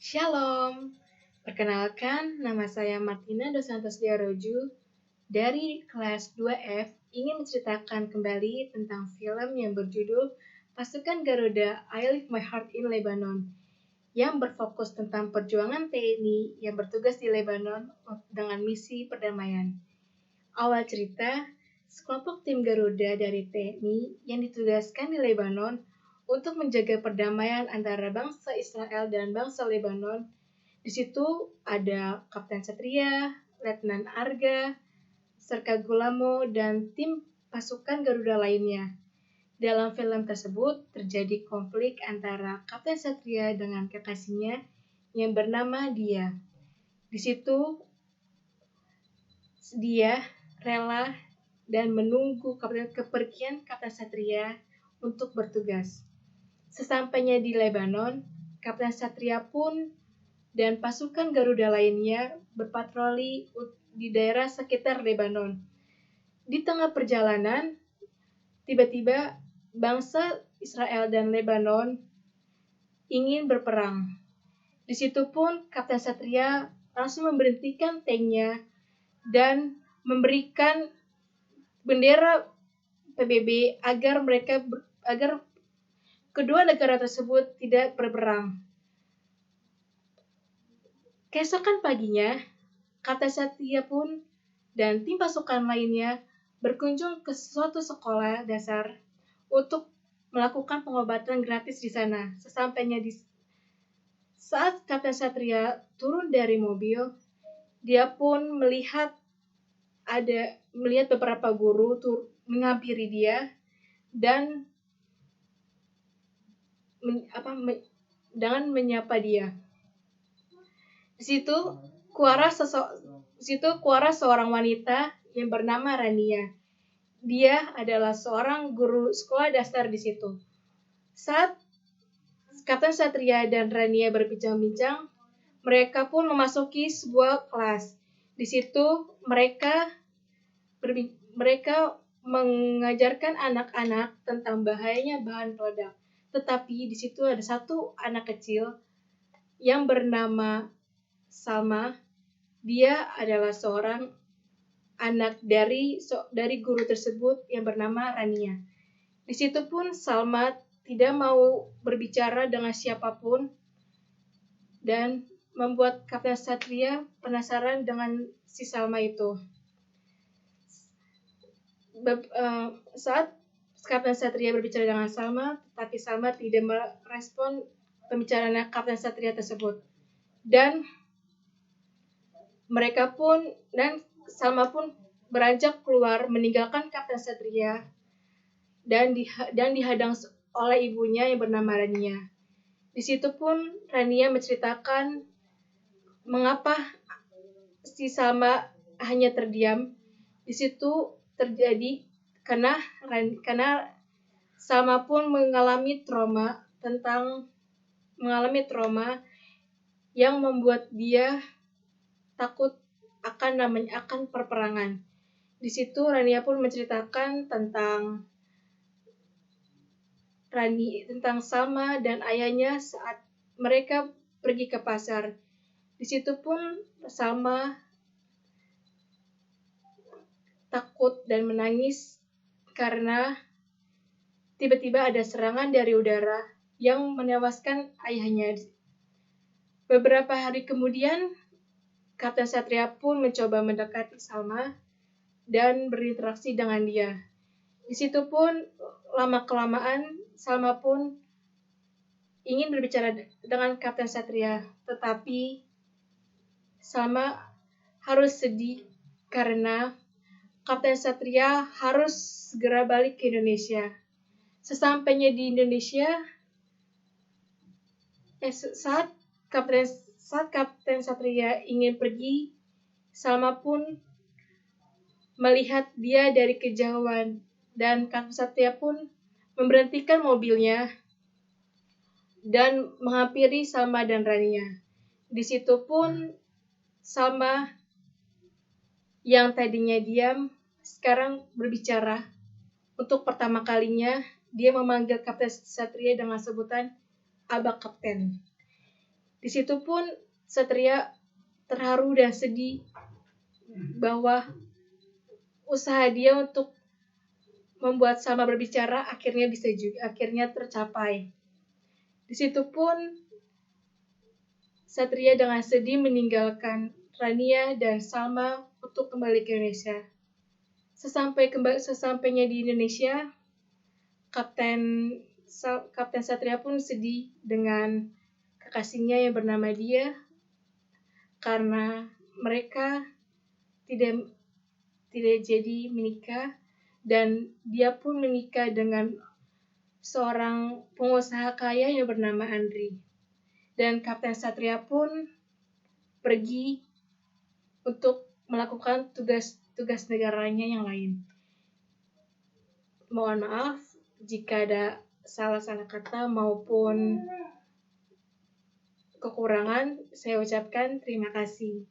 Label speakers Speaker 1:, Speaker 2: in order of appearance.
Speaker 1: Shalom, perkenalkan nama saya Martina dos Santos Diaroju dari kelas 2F ingin menceritakan kembali tentang film yang berjudul Pasukan Garuda I Leave My Heart in Lebanon yang berfokus tentang perjuangan TNI yang bertugas di Lebanon dengan misi perdamaian. Awal cerita, sekelompok tim Garuda dari TNI yang ditugaskan di Lebanon untuk menjaga perdamaian antara bangsa Israel dan bangsa Lebanon. Di situ ada Kapten Satria, Letnan Arga, Serka Gulamo, dan tim pasukan Garuda lainnya. Dalam film tersebut terjadi konflik antara Kapten Satria dengan kekasihnya yang bernama Dia. Di situ dia rela dan menunggu kepergian Kapten Satria untuk bertugas. Sesampainya di Lebanon, Kapten Satria pun dan pasukan Garuda lainnya berpatroli di daerah sekitar Lebanon. Di tengah perjalanan, tiba-tiba bangsa Israel dan Lebanon ingin berperang. Di situ pun Kapten Satria langsung memberhentikan tanknya dan memberikan bendera PBB agar kedua negara tersebut tidak berperang. Keesokan paginya, Kapten Satria pun dan tim pasukan lainnya berkunjung ke suatu sekolah dasar untuk melakukan pengobatan gratis di sana. Sesampainya di saat Kapten Satria turun dari mobil, dia pun melihat beberapa guru menghampiri dia dan dengan menyapa dia. Di situ keluar seorang wanita yang bernama Rania. Dia adalah seorang guru sekolah dasar di situ. Saat Kapten Satria dan Rania berbincang-bincang, mereka pun memasuki sebuah kelas. Di situ mereka mengajarkan anak-anak tentang bahayanya bahan peledak. Tetapi di situ ada satu anak kecil yang bernama Salma. Dia adalah seorang anak dari guru tersebut yang bernama Rania. Di situ pun Salma tidak mau berbicara dengan siapapun dan membuat Kapten Satria penasaran dengan si Salma itu. Saat Kapten Satria berbicara dengan Salma, tetapi Salma tidak merespon pembicaraan Kapten Satria tersebut. Dan Salma pun beranjak keluar meninggalkan Kapten Satria dan dihadang oleh ibunya yang bernama Rania. Di situ pun Rania menceritakan mengapa si Salma hanya terdiam. Di situ terjadi karena Salma pun mengalami trauma yang membuat dia takut akan perperangan. Di situ Rania pun menceritakan tentang Salma dan ayahnya saat mereka pergi ke pasar. Di situ pun Salma takut dan menangis karena tiba-tiba ada serangan dari udara yang menewaskan ayahnya. Beberapa hari kemudian, Kapten Satria pun mencoba mendekati Salma dan berinteraksi dengan dia. Di situ pun lama-kelamaan Salma pun ingin berbicara dengan Kapten Satria, tetapi Salma harus sedih karena Kapten Satria harus segera balik ke Indonesia. Sesampainya di Indonesia, saat Kapten Satria ingin pergi, Salma pun melihat dia dari kejauhan dan Kapten Satria pun memberhentikan mobilnya dan menghampiri Salma dan Rania. Di situ pun Salma yang tadinya diam sekarang berbicara. Untuk pertama kalinya dia memanggil Kapten Satria dengan sebutan Abah Kapten. Di situ pun Satria terharu dan sedih bahwa usaha dia untuk membuat Salma berbicara akhirnya tercapai. Di situ pun Satria dengan sedih meninggalkan Rania dan Salma untuk kembali ke Indonesia. Sesampainya di Indonesia, Kapten Satria pun sedih dengan kekasihnya yang bernama Dia karena mereka tidak jadi menikah, dan dia pun menikah dengan seorang pengusaha kaya yang bernama Andri. Dan Kapten Satria pun pergi untuk melakukan tugas negaranya yang lain. Mohon maaf jika ada salah-salah kata maupun kekurangan. Saya ucapkan terima kasih.